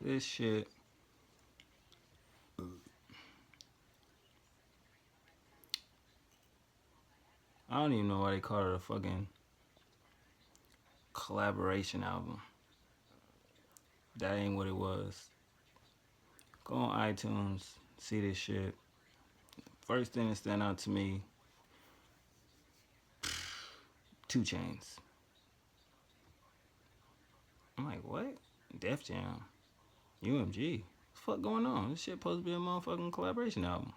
This shit. I don't even know why they call it a fucking collaboration album. That ain't what it was. Go on iTunes, see this shit. First thing that stand out to me, 2 Chainz. I'm like, what? Def Jam, UMG. What the fuck going on? This shit supposed to be a motherfucking collaboration album.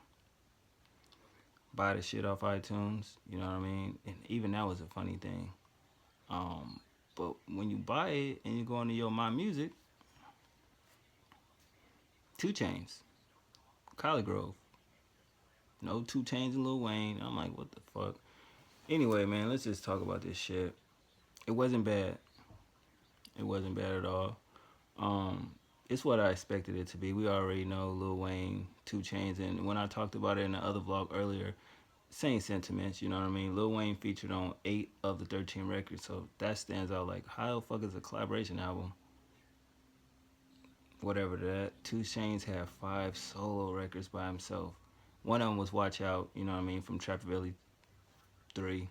Buy the shit off iTunes, you know what I mean? And even that was a funny thing. Um, but when you buy it and you go into your My Music, 2 Chainz, ColleGrove, no 2 Chainz and Lil Wayne. I'm like, what the fuck? Anyway, man, let's just talk about this shit. It wasn't bad. It wasn't bad at all. Um, it's what I expected it to be. We already know Lil Wayne, 2 Chainz, and when I talked about it in the other vlog earlier, same sentiments. You know what I mean? Lil Wayne featured on 8 of the 13 records, so that stands out. Like, how the fuck is a collaboration album? Whatever that. 2 Chainz had 5 solo records by himself. One of them was Watch Out. You know what I mean? From Trap Valley 3.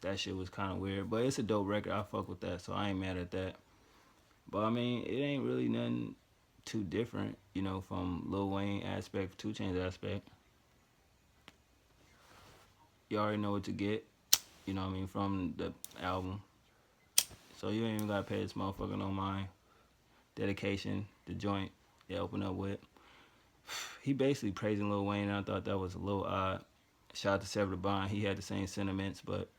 That shit was kind of weird, but it's a dope record. I fuck with that, so I ain't mad at that. But I mean, it ain't really nothing too different, you know, from Lil Wayne aspect, 2 Chainz aspect. You already know what to get, you know what I mean, from the album. So you ain't even gotta pay this motherfucker no mind. Dedication, the joint they open up with. He basically praising Lil Wayne, and I thought that was a little odd. Shout out to Sever the Bond. He had the same sentiments, but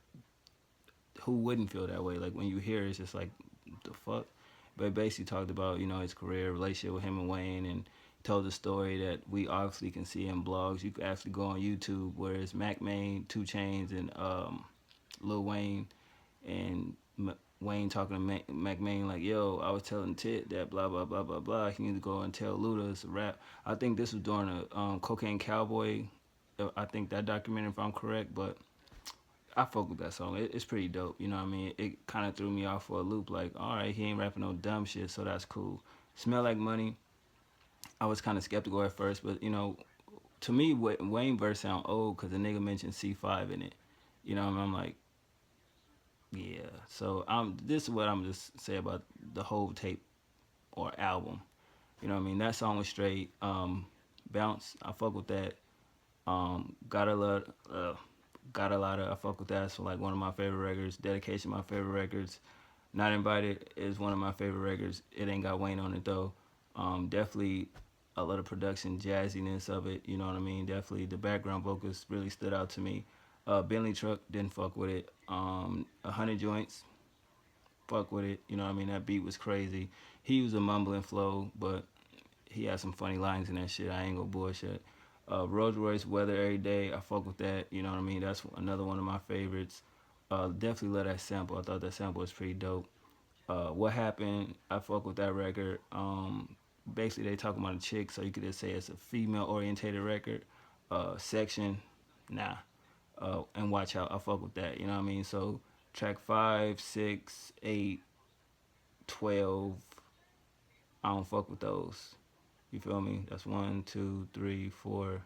who wouldn't feel that way? Like when you hear it, it's just like, the fuck? But basically talked about, you know, his career, relationship with him and Wayne, and told the story that we obviously can see in blogs. You can actually go on YouTube where it's Mac Main, 2 Chainz, and Lil Wayne, and Wayne talking to Mac Main like, yo, I was telling Tit that blah, blah, blah, blah, blah. He need to go and tell Luda it's a rap. I think this was during a Cocaine Cowboy. I think that documentary, if I'm correct, but I fuck with that song. It's pretty dope. You know what I mean? It kind of threw me off for a loop. Like, all right, he ain't rapping no dumb shit, so that's cool. Smell Like Money. I was kind of skeptical at first, but you know, to me, Wayne verse sound old because the nigga mentioned C5 in it. You know what I mean? I'm like, yeah. So this is what I'm just say about the whole tape or album. You know what I mean? That song was straight. Bounce. I fuck with that. Got a lot. Got a lot of. I fuck with that. So like one of my favorite records. Dedication, my favorite records. Not Invited is one of my favorite records. It ain't got Wayne on it though. Definitely a lot of production, jazziness of it. You know what I mean? Definitely the background vocals really stood out to me. Bentley Truck didn't fuck with it. 100 Joints, fuck with it. You know what I mean? That beat was crazy. He used a mumbling flow, but he had some funny lines in that shit. I ain't gonna bullshit. Rolls Royce Weather Every Day, I fuck with that. You know what I mean? That's another one of my favorites. Definitely love that sample. I thought that sample was pretty dope. What Happened? I fuck with that record. Basically, they talking about a chick, so you could just say it's a female orientated record. Section, nah. And Watch Out, I fuck with that. You know what I mean? So track 5, 6, 8, 12. I don't fuck with those. You feel me? That's 1, 2, 3, 4.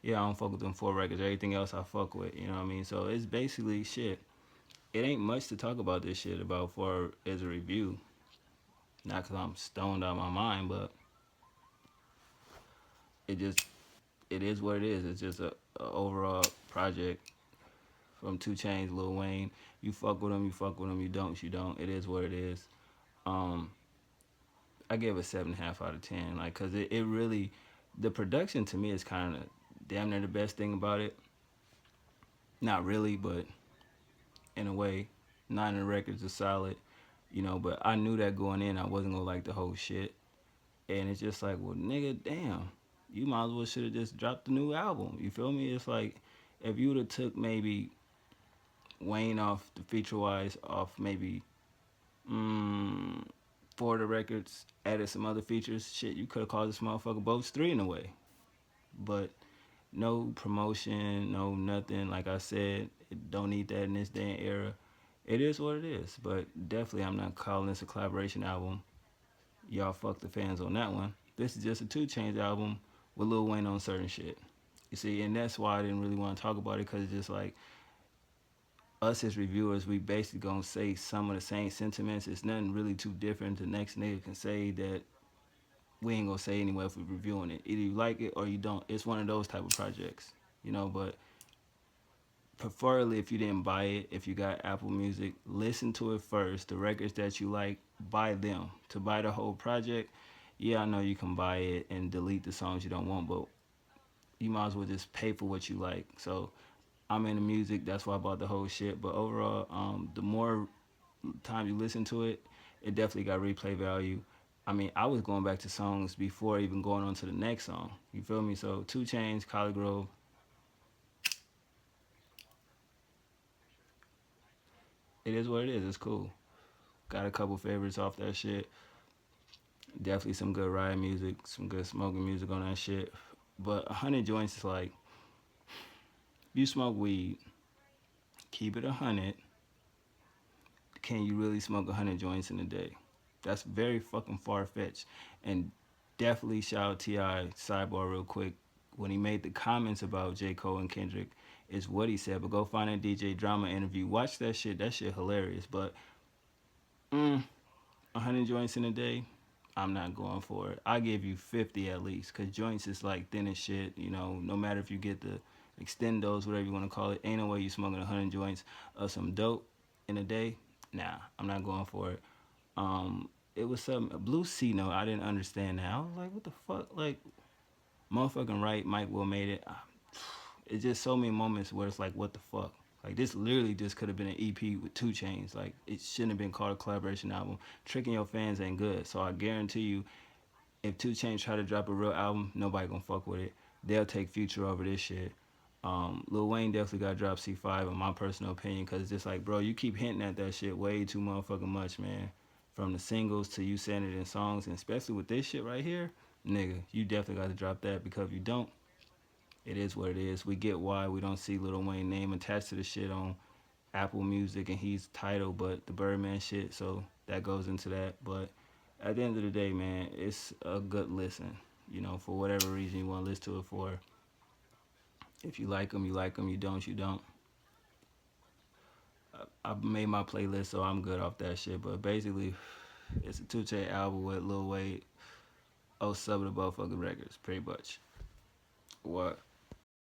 Yeah, I don't fuck with them 4 records. Everything else I fuck with. You know what I mean? So it's basically shit. It ain't much to talk about this shit about for as a review. Not because I'm stoned out of my mind, but it just it is what it is. It's just a overall project from 2 Chainz, Lil Wayne. You fuck with him, you fuck with him. You don't, you don't. It is what it is. Um, I give it 7.5 out of 10. Like, cause it really, the production to me is kind of damn near the best thing about it. Not really, but in a way, 9 of the records are solid. You know, but I knew that going in, I wasn't gonna like the whole shit. And it's just like, well, nigga, damn, you might as well should have just dropped the new album. You feel me? It's like if you would have took maybe Wayne off the feature wise off maybe mm, 4 of the records, added some other features, shit, you could have called this motherfucker Boats 3 in a way. But no promotion, no nothing. Like I said, it don't need that in this day and era. It is what it is. But definitely, I'm not calling this a collaboration album. Y'all fuck the fans on that one. This is just a 2 Chainz album with Lil Wayne on certain shit. You see, and that's why I didn't really want to talk about it because it's just like us as reviewers, we basically gonna say some of the same sentiments. It's nothing really too different. The next nigga can say that we ain't gonna say anyway if we're reviewing it. Either you like it or you don't. It's one of those type of projects, you know. But preferably, if you didn't buy it, if you got Apple Music, listen to it first. The records that you like, buy them. To buy the whole project, yeah, I know you can buy it and delete the songs you don't want, but you might as well just pay for what you like. So I'm into music, that's why I bought the whole shit. But overall, the more time you listen to it, it definitely got replay value. I mean, I was going back to songs before even going on to the next song. You feel me? So 2 Chainz, ColleGrove, it is what it is. It's cool. Got a couple favorites off that shit. Definitely some good ride music, some good smoking music on that shit. But 100 joints is like, you smoke weed, keep it 100. Can you really smoke 100 joints in a day? That's very fucking far fetched. And definitely shout out T.I. Sidebar real quick. When he made the comments about J. Cole and Kendrick, is what he said. But go find that DJ Drama interview. Watch that shit. That shit hilarious. But mm, 100 joints in a day, I'm not going for it. I give you 50 at least, cause joints is like thin as shit. You know, no matter if you get the extendos, whatever you want to call it, ain't no way you smoking 100 joints of some dope in a day. Nah, I'm not going for it. It was some Blue Sea note. I didn't understand that. I was like, what the fuck? Like, motherfucking right, Mike Will made it. It's just so many moments where it's like, what the fuck? Like this literally just could have been an EP with 2 Chainz. Like it shouldn't have been called a collaboration album. Tricking your fans ain't good. So I guarantee you, if 2 Chainz try to drop a real album, nobody gonna fuck with it. They'll take Future over this shit. Lil Wayne definitely got to drop C5 in my personal opinion, cause it's just like, bro, you keep hinting at that shit way too motherfucking much, man. From the singles to you saying it in songs, and especially with this shit right here, nigga, you definitely got to drop that, because if you don't, it is what it is. We get why we don't see Lil Wayne name attached to the shit on Apple Music and he's titled, but the Birdman shit, so that goes into that. But at the end of the day, man, it's a good listen. You know, for whatever reason you want to listen to it for. If you like them, you like them. You don't, you don't. I made my playlist, so I'm good off that shit. But basically, it's a 2 Chainz album with Lil Wayne. Oh, sub of the motherfucking records, pretty much. What?